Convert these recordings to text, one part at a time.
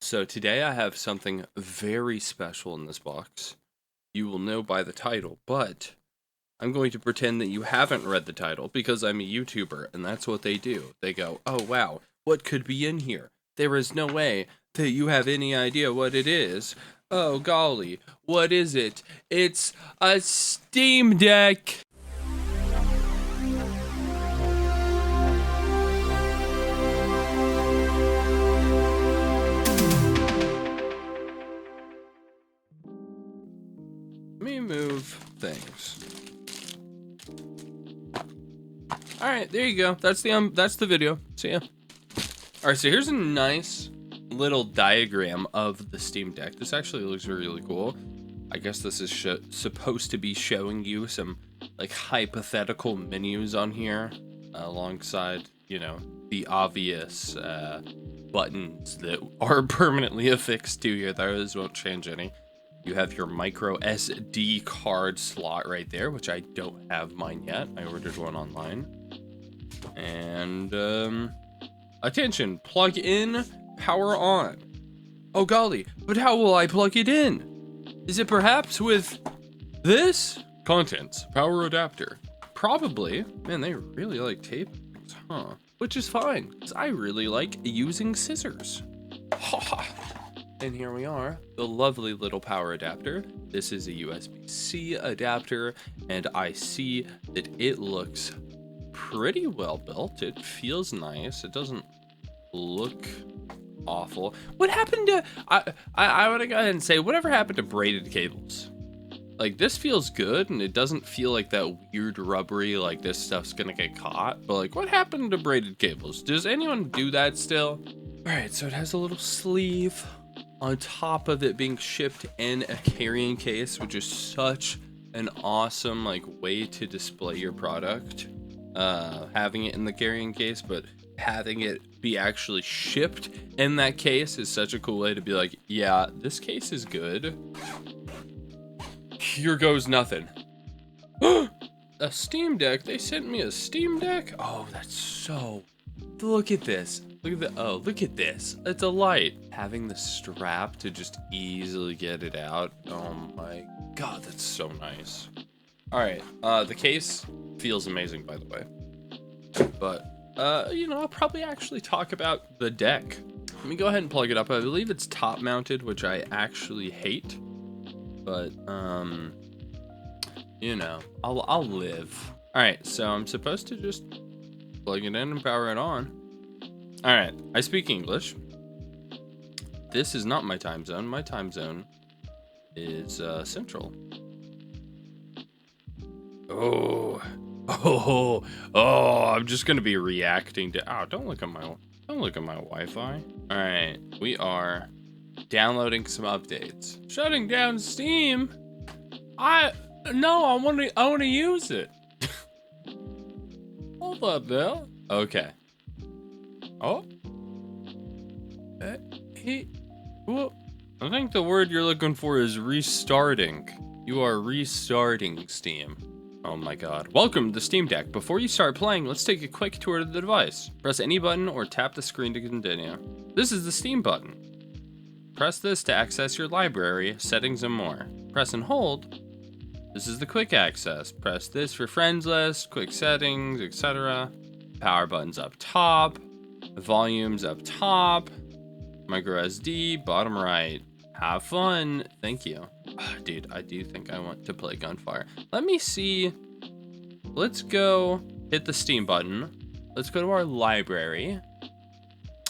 So today I have something very special in this box. You will know by the title, but I'm going to pretend that you haven't read the title because I'm a YouTuber and that's what they do. They go, oh wow, what could be in here? There is no way that you have any idea what it is. Oh golly, what is it? It's a Steam Deck! Let me move things. All right, there you go. That's the video. See ya. All right, so here's a nice little diagram of the Steam Deck. This actually looks really cool. I guess this is supposed to be showing you some like hypothetical menus on here, alongside, you know, the obvious buttons that are permanently affixed to you. Those won't change any. You have your micro SD card slot right there, which I don't have mine yet. I ordered one online. And attention, plug in, power on. Oh golly, but how will I plug it in? Is it perhaps with this? Contents, power adapter. Probably. Man, they really like tape things, huh? Which is fine, because I really like using scissors. And here we are, the lovely little power adapter. This is a USB-C adapter, and I see that it looks pretty well built. It feels nice. It doesn't look awful. What happened to, I want to go ahead and say, whatever happened to braided cables? Like, this feels good, and it doesn't feel like that weird rubbery, like this stuff's gonna get caught. But like, what happened to braided cables? Does anyone do that still? All right, so it has a little sleeve on top of it being shipped in a carrying case, which is such an awesome like way to display your product. Having it in the carrying case, but having it be actually shipped in that case is such a cool way to be like, yeah, this case is good. Here goes nothing. A Steam Deck. They sent me a Steam Deck. Oh, that's so, look at this. Look at the, oh, look at this. It's a light. Having the strap to just easily get it out. Oh my God, that's so nice. All right, the case feels amazing, by the way. But, you know, I'll probably actually talk about the deck. Let me go ahead and plug it up. I believe it's top mounted, which I actually hate. But, you know, I'll live. All right, so I'm supposed to just plug it in and power it on. All right, I speak English. This is not my time zone. My time zone is Central. Oh, I'm just gonna be reacting to. Oh, don't look at my Wi-Fi. All right, we are downloading some updates. Shutting down Steam. I want to use it. Hold up, Bill. Okay. Oh. Well, I think the word you're looking for is restarting. You are restarting Steam. Oh my God. Welcome to Steam Deck. Before you start playing, let's take a quick tour of the device. Press any button or tap the screen to continue. This is the Steam button. Press this to access your library, settings, and more. Press and hold. This is the quick access. Press this for friends list, quick settings, etc. Power buttons up top. Volumes up top. Micro SD, bottom right. Have fun. Thank you. Dude, I do think I want to play Gunfire. Let me see. Let's go hit the Steam button. Let's go to our library.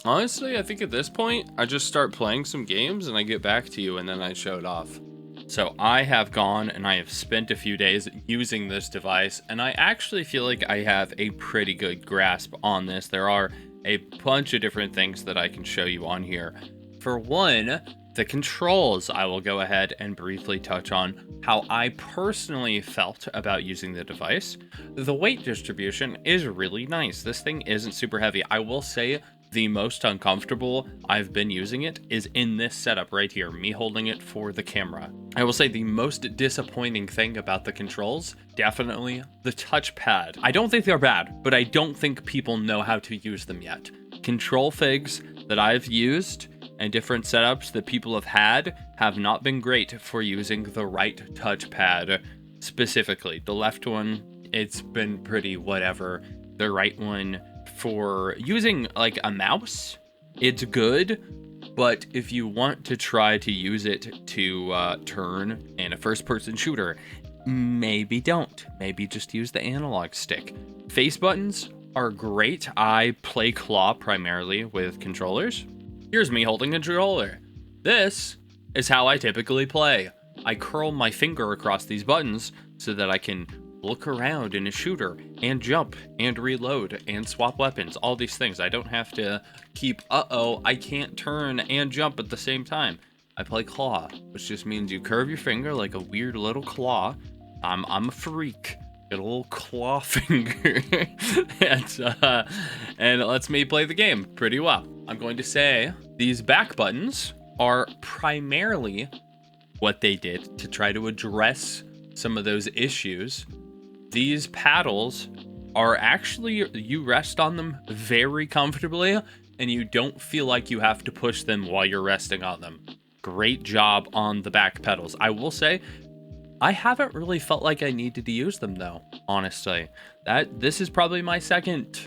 Honestly, I think at this point, I just start playing some games and I get back to you and then I show it off. So I have gone and I have spent a few days using this device and I actually feel like I have a pretty good grasp on this. There are a bunch of different things that I can show you on here. For one, the controls, I will go ahead and briefly touch on how I personally felt about using the device. The weight distribution is really nice. This thing isn't super heavy. I will say the most uncomfortable I've been using it is in this setup right here, me holding it for the camera. I will say the most disappointing thing about the controls, definitely the touchpad. I don't think they're bad, but I don't think people know how to use them yet. Control figs that I've used and different setups that people have had have not been great for using the right touchpad specifically. The left one, it's been pretty whatever. The right one, for using like a mouse, it's good, but if you want to try to use it to turn in a first-person shooter, maybe don't. Maybe just use the analog stick. Face buttons are great. I play claw primarily with controllers. Here's me holding a controller. This is how I typically play. I curl my finger across these buttons so that I can look around in a shooter and jump and reload and swap weapons, all these things. I don't have to keep, I can't turn and jump at the same time. I play claw, which just means you curve your finger like a weird little claw. I'm a freak. Got a little claw finger. and it lets me play the game pretty well. I'm going to say these back buttons are primarily what they did to try to address some of those issues. These paddles are actually, you rest on them very comfortably, and you don't feel like you have to push them while you're resting on them. Great job on the back pedals. I will say, I haven't really felt like I needed to use them though, honestly. This is probably my second,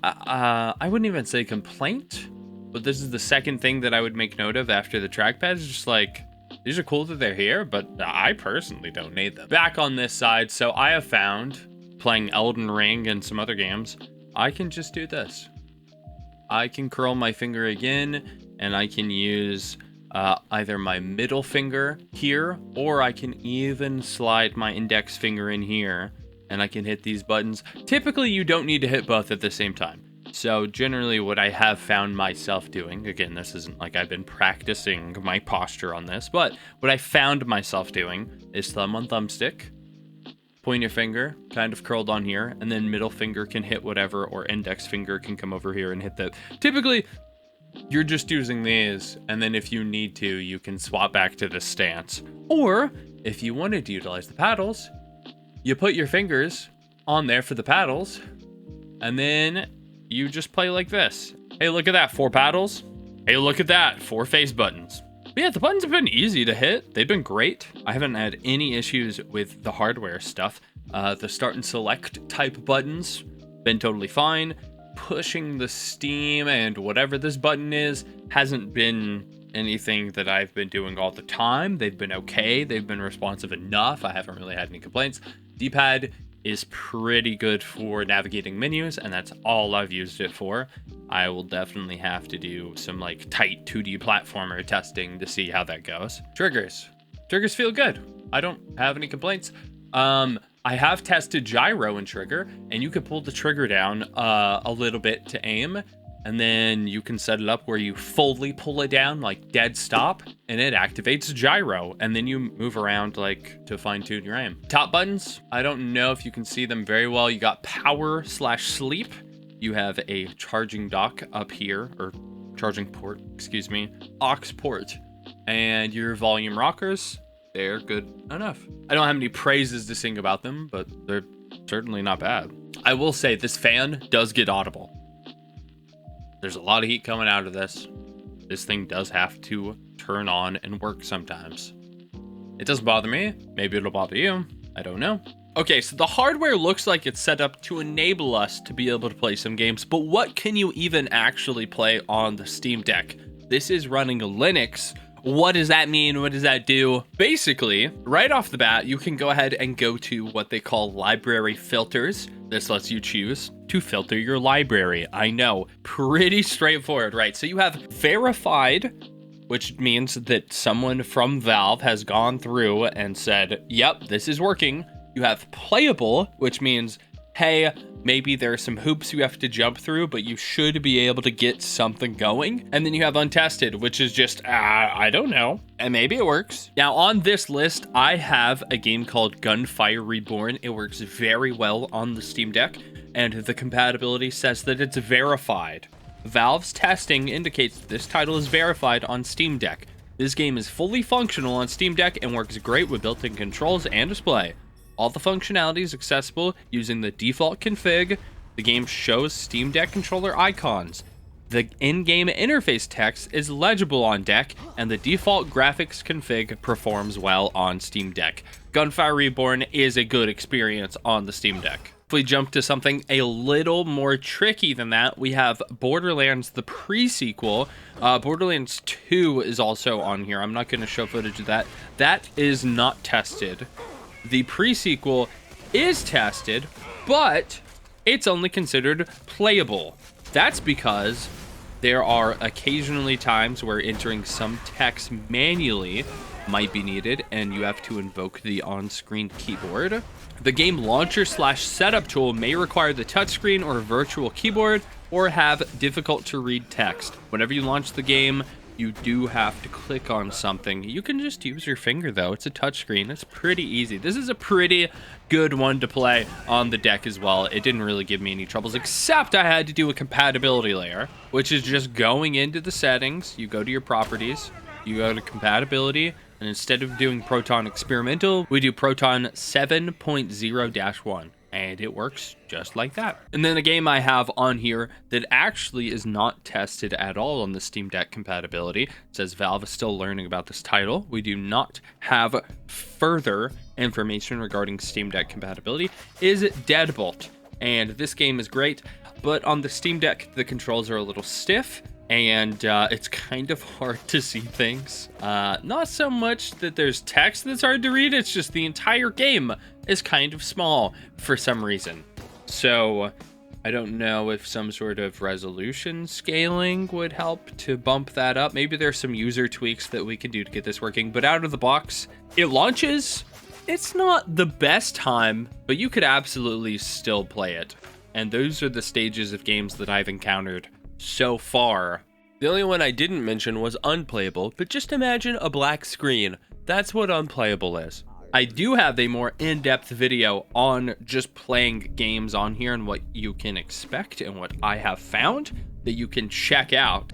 I wouldn't even say complaint, but this is the second thing that I would make note of after the trackpad. Is just like, these are cool that they're here, but I personally don't need them. Back on this side, so I have found, playing Elden Ring and some other games, I can just do this. I can curl my finger again, and I can use either my middle finger here, or I can even slide my index finger in here, and I can hit these buttons. Typically, you don't need to hit both at the same time. So generally what I have found myself doing, again, this isn't like I've been practicing my posture on this, but what I found myself doing is thumb on thumbstick, pointer finger kind of curled on here, and then middle finger can hit whatever, or index finger can come over here and hit that. Typically, you're just using these, and then if you need to, you can swap back to this stance. Or if you wanted to utilize the paddles, you put your fingers on there for the paddles, and then you just play like this. Hey, look at that, 4 paddles. Hey, look at that, 4 face buttons. But yeah, the buttons have been easy to hit. They've been great. I haven't had any issues with the hardware stuff. The start and select type buttons, been totally fine. Pushing the Steam and whatever this button is hasn't been anything that I've been doing all the time. They've been okay. They've been responsive enough. I haven't really had any complaints. D-pad is pretty good for navigating menus, and that's all I've used it for. I will definitely have to do some like tight 2D platformer testing to see how that goes. Triggers feel good. I don't have any complaints. I have tested gyro and trigger, and you can pull the trigger down a little bit to aim, and then you can set it up where you fully pull it down, like dead stop, and it activates gyro, and then you move around like to fine tune your aim. Top buttons, I don't know if you can see them very well. You got power/sleep. You have a charging dock up here, or charging port, excuse me, aux port, and your volume rockers. They're good enough. I don't have any praises to sing about them, but they're certainly not bad. I will say this fan does get audible. There's a lot of heat coming out of this. This thing does have to turn on and work sometimes. It doesn't bother me. Maybe it'll bother you. I don't know. Okay, so the hardware looks like it's set up to enable us to be able to play some games, but what can you even actually play on the Steam Deck? This is running Linux. What does that mean? What does that do? Basically, right off the bat, you can go ahead and go to what they call library filters. This lets you choose to filter your library. I know, pretty straightforward, right? So you have verified, which means that someone from Valve has gone through and said, yep, this is working. You have playable, which means, hey, maybe there are some hoops you have to jump through, but you should be able to get something going. And then you have untested, which is just, I don't know. And maybe it works. Now on this list, I have a game called Gunfire Reborn. It works very well on the Steam Deck, and the compatibility says that it's verified. Valve's testing indicates that this title is verified on Steam Deck. This game is fully functional on Steam Deck and works great with built-in controls and display. All the functionality is accessible using the default config. The game shows Steam Deck controller icons. The in-game interface text is legible on deck, and the default graphics config performs well on Steam Deck. Gunfire Reborn is a good experience on the Steam Deck. If we jump to something a little more tricky than that, we have Borderlands the pre-sequel. Borderlands 2 is also on here. I'm not going to show footage of that. That is not tested. The pre-sequel is tested, but it's only considered playable. That's because there are occasionally times where entering some text manually might be needed, and you have to invoke the on-screen keyboard. The game launcher / setup tool may require the touchscreen or virtual keyboard, or have difficult to read text. Whenever you launch the game, you do have to click on something. You can just use your finger though. It's a touchscreen. It's pretty easy. This is a pretty good one to play on the deck as well. It didn't really give me any troubles, except I had to do a compatibility layer, which is just going into the settings. You go to your properties, you go to compatibility, and instead of doing Proton Experimental, we do Proton 7.0-1. And it works just like that. And then a game I have on here that actually is not tested at all on the Steam Deck compatibility. It says Valve is still learning about this title. We do not have further information regarding Steam Deck compatibility. Is Deadbolt. And this game is great, but on the Steam Deck, the controls are a little stiff, and it's kind of hard to see things. Not so much that there's text that's hard to read, it's just the entire game is kind of small for some reason. So I don't know if some sort of resolution scaling would help to bump that up. Maybe there's some user tweaks that we can do to get this working, but out of the box, it launches. It's not the best time, but you could absolutely still play it. And those are the stages of games that I've encountered so far. The only one I didn't mention was unplayable, but just imagine a black screen. That's what unplayable is. I do have a more in-depth video on just playing games on here and what you can expect and what I have found that you can check out.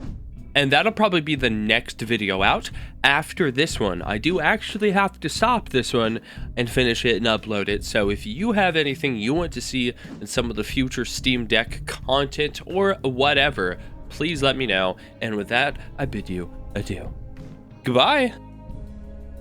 And that'll probably be the next video out after this one. I do actually have to stop this one and finish it and upload it. So if you have anything you want to see in some of the future Steam Deck content or whatever, please let me know. And with that, I bid you adieu. Goodbye.